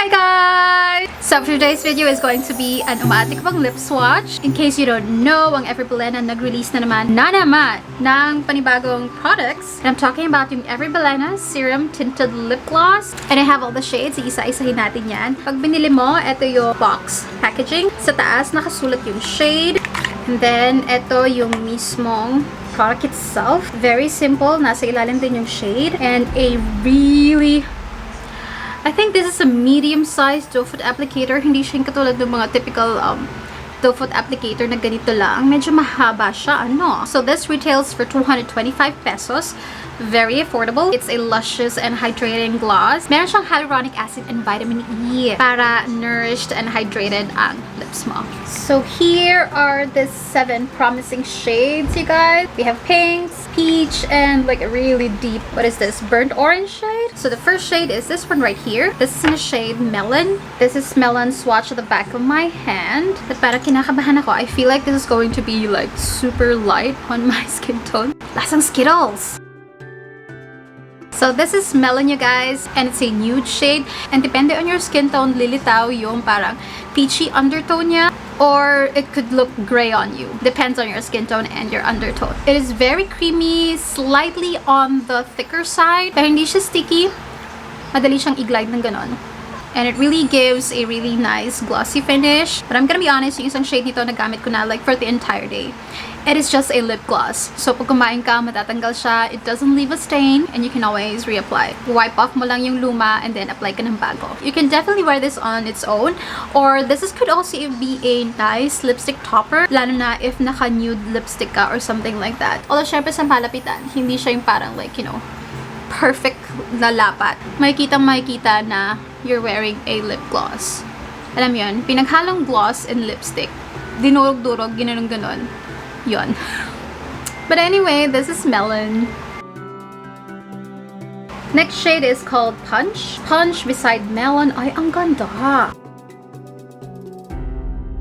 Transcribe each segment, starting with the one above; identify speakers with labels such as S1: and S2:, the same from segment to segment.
S1: Hi guys! So for today's video is going to be an umaatikbang lip swatch. In case you don't know, ang Every Bilena nag-release na naman ng panibagong products. And I'm talking about yung Every Bilena Serum Tinted Lip Gloss. And I have all the shades. Isa-isahin natin yan. Pag binili mo, ito yung box packaging. Sa taas, nakasulat yung shade. And then, ito yung mismong product itself. Very simple. Nasa ilalim din yung shade. And a really... I think this is a medium-sized doe foot applicator. Hindi siya yung katulad ng mga typical doe foot applicator na ganito lang. Medyo mahaba siya, ano. So this retails for 225 pesos. Very affordable. It's a luscious and hydrating gloss. Meron siyang hyaluronic acid and vitamin E para nourished and hydrated ang lips mo. So here are the 7 promising shades, you guys. We have pinks, peach, and like a really deep, what is this, burnt orange shade. So the first shade is this one right here. This is in the shade Melon. This is Melon Swatch at the back of my hand. At para kinakabahan ako, I feel like this is going to be like super light on my skin tone. Lasang Skittles! So this is Melon, you guys, and it's a nude shade. And depende on your skin tone, lilitaw yung parang peachy undertone niya, or it could look gray on you. Depends on your skin tone and your undertone. It is very creamy, slightly on the thicker side, pero hindi siya sticky. Madali siyang i-glide ng ganon. And it really gives a really nice glossy finish. But I'm gonna be honest, yung isang shade nito nagamit ko na like for the entire day. It is just a lip gloss. So pag kumain ka, matatanggal siya. It doesn't leave a stain and you can always reapply. Wipe off mo lang yung luma and then apply ka ng bago. You can definitely wear this on its own, or could also be a nice lipstick topper, lalo na if naka-nude lipstick ka or something like that. Although syempre sa malapitan, hindi siya yung parang like, you know, perfect na lapat. Makikita na you're wearing a lip gloss. Alam yun, pinaghalong gloss and lipstick. Dinurog-durog, ginanong-ganon. Yun. But anyway, this is Melon. Next shade is called Punch. Punch beside Melon. Ay, ang ganda!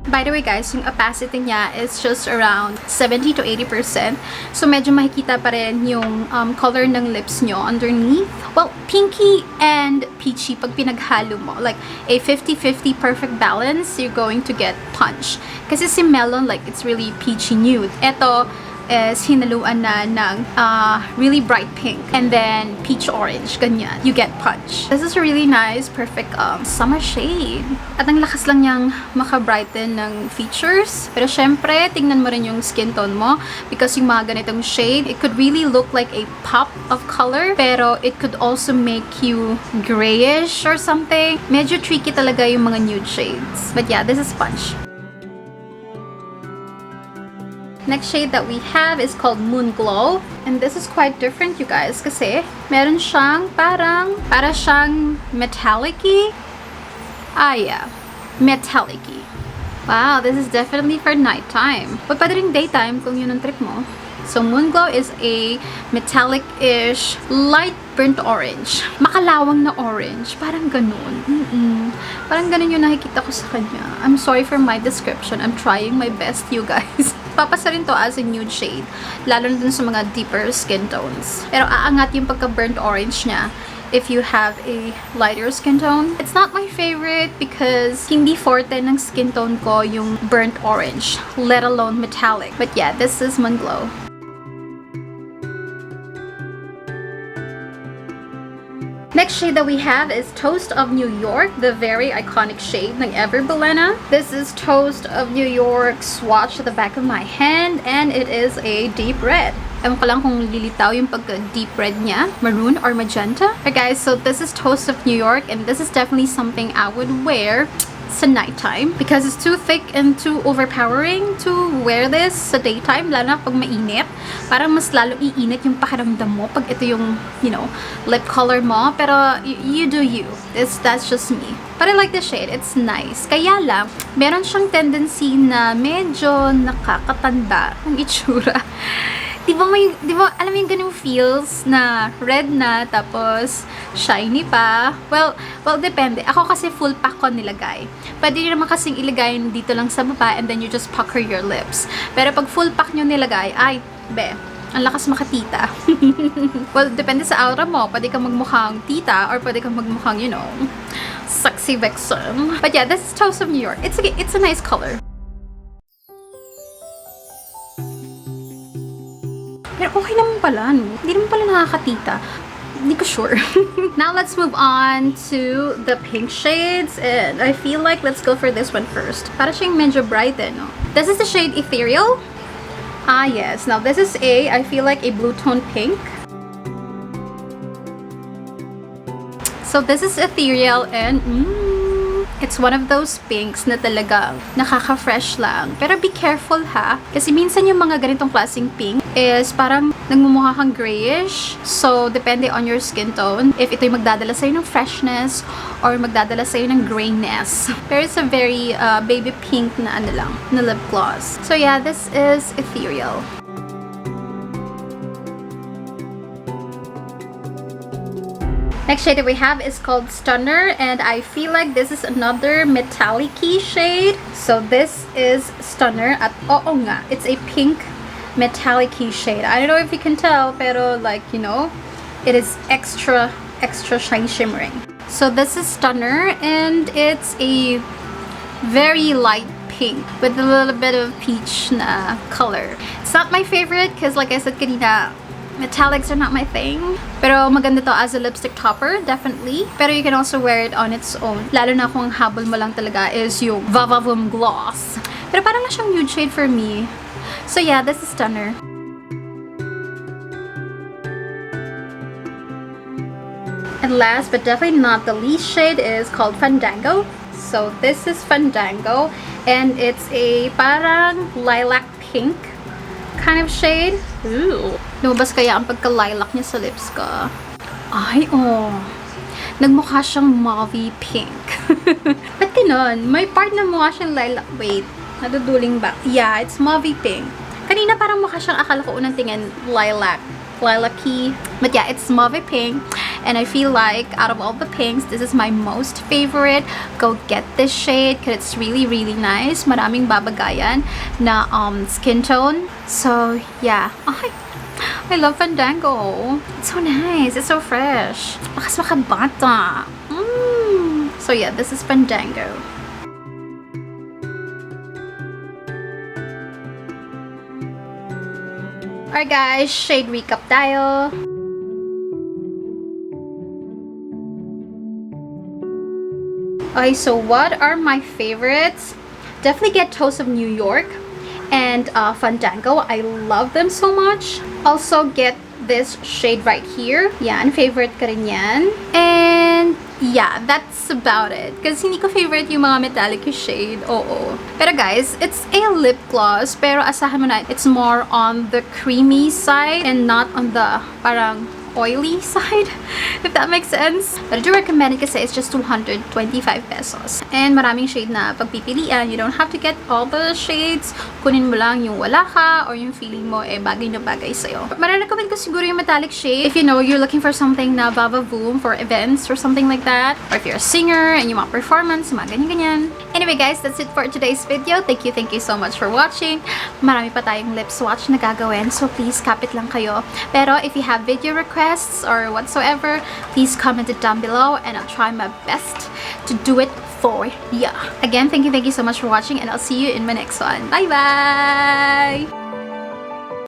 S1: By the way guys, yung opacity niya is just around 70 to 80%. So medyo makikita pa rin yung color ng lips nyo underneath. Well, pinky and peachy pag pinaghalo mo. Like a 50-50 perfect balance, you're going to get Punch. Kasi si Melon, like, it's really peachy nude. Ito is hinaluan na ng really bright pink and then peach orange, ganyan. You get Punch. This is a really nice, perfect summer shade. At ang lakas lang niyang maka-brighten ng features. Pero syempre, tingnan mo rin yung skin tone mo because yung mga ganitong shade, it could really look like a pop of color, pero it could also make you grayish or something. Medyo tricky talaga yung mga nude shades. But yeah, this is Punch. Next shade that we have is called Moonglow. And this is quite different, you guys, kasi meron siyang para siyang metallic-y. Ah, yeah. Metallic-y. Wow, this is definitely for nighttime. But pwede rin daytime kung yun ang trip mo. So, Moonglow is a metallic-ish, light burnt orange. Makalawang na orange. Parang ganun. Parang ganun yung nakikita ko sa kanya. I'm sorry for my description. I'm trying my best, you guys. Papasa rin to as a nude shade. Lalo na dun sa mga deeper skin tones. Pero aangat yung pagka-burnt orange niya if you have a lighter skin tone. It's not my favorite because hindi forte ng skin tone ko yung burnt orange, let alone metallic. But yeah, this is Moonglow. Next shade that we have is Toast of New York, the very iconic shade ng Every Bilena. This is Toast of New York Swatch at the back of my hand, and it is a deep red. Ewan ko lang kung lilitaw yung pagka-deep red niya, maroon or magenta. Okay guys, so this is Toast of New York, and this is definitely something I would wear sa nighttime because it's too thick and too overpowering to wear this sa daytime, lalo na pag mainit. Parang mas lalo iinit yung pakiramdam mo pag ito yung, you know, lip color mo. Pero you do you. That's just me. But I like the shade. It's nice. Kaya lang, meron siyang tendency na medyo nakakatanda ang itsura. Di ba, alam mo yung ganung feels na red na, tapos shiny pa? Well, depende. Ako kasi full pack ko nilagay. Pwede nyo naman kasing ilagay dito lang sa baba and then you just pucker your lips. Pero pag full pack nyo nilagay, ay, be, Ang lakas makatita. Well, depende sa aura mo. Pwede kang magmukhang tita or pwede kang magmukhang, you know, sexy vixen. But yeah, this is Toast of New York. It's a nice color. Pero okay naman pala, no? Hindi naman pala nakakatita. Hindi ko sure. Now let's move on to the pink shades. And I feel like let's go for this one first. Para siyang medyo bright eh, no? This is the shade Ethereal. Ah, yes. Now this is I feel like a blue tone pink. So this is Ethereal and it's one of those pinks na talaga nakaka-fresh lang. Pero be careful ha. Kasi minsan yung mga ganitong klaseng pink is parang nagmumukha kang grayish. So, depende on your skin tone. If ito'y magdadala sa'yo ng freshness or magdadala sa'yo ng grayness. Pero it's a very baby pink na ano lang, na lip gloss. So yeah, this is Ethereal. Next shade that we have is called Stunner, and I feel like this is another metallic-y shade. So this is Stunner at oo nga, it's a pink metallic-y shade. I don't know if you can tell, pero like, you know, it is extra shiny shimmering. So this is Stunner, and it's a very light pink with a little bit of peach na color. It's not my favorite because like I said kanina, metallics are not my thing. Pero maganda to as a lipstick topper, definitely. Pero you can also wear it on its own. Lalo na kung habol mo lang talaga is yung Vavavoom gloss. Pero parang na siyang nude shade for me. So yeah, this is Stunner. And last but definitely not the least shade is called Fandango. So this is Fandango. And it's a parang lilac pink kind of shade. Ooh. Lumabas kaya ang pagka-lilac niya sa lips ko. Ay, oh. Nagmukha siyang mauvey pink. Ba't ganon? May part na mukha siyang lilac. Wait, naduduling ba? Yeah, it's mauvey pink. Kanina parang mukha siyang, akala ko unang tingin, lilac. Lilac-y. But yeah, it's mauvey pink. And I feel like out of all the pinks, this is my most favorite. Go get this shade because it's really, really nice. Maraming babagayan na skin tone. So yeah. I love Fandango. It's so nice. It's so fresh. Lakas makabata. So yeah, this is Fandango. Alright guys, shade recap tayo. Okay, so what are my favorites? Definitely get Toast of New York and Fandango. I love them so much. Also get this shade right here. Yan, favorite ka rin yan. And yeah, that's about it. Kasi hindi ko favorite yung mga metallic shade. Oo. Pero guys, it's a lip gloss. Pero asahan mo na, it's more on the creamy side and not on the parang oily side, if that makes sense. But I do recommend it kasi it's just 225 pesos. And maraming shade na pagpipilian. You don't have to get all the shades. Kunin mo lang yung wala ka or yung feeling mo bagay na bagay sa'yo. Mararecommend ko siguro yung metallic shade if you know you're looking for something na vavavoom for events or something like that. Or if you're a singer and you want performance, mga ganyan-ganyan. Anyway guys, that's it for today's video. Thank you so much for watching. Marami pa tayong lip swatch na gagawin, so please kapit lang kayo. Pero if you have video requests or whatsoever, please comment it down below and I'll try my best to do it for you. Again, thank you so much for watching and I'll see you in my next one. Bye bye!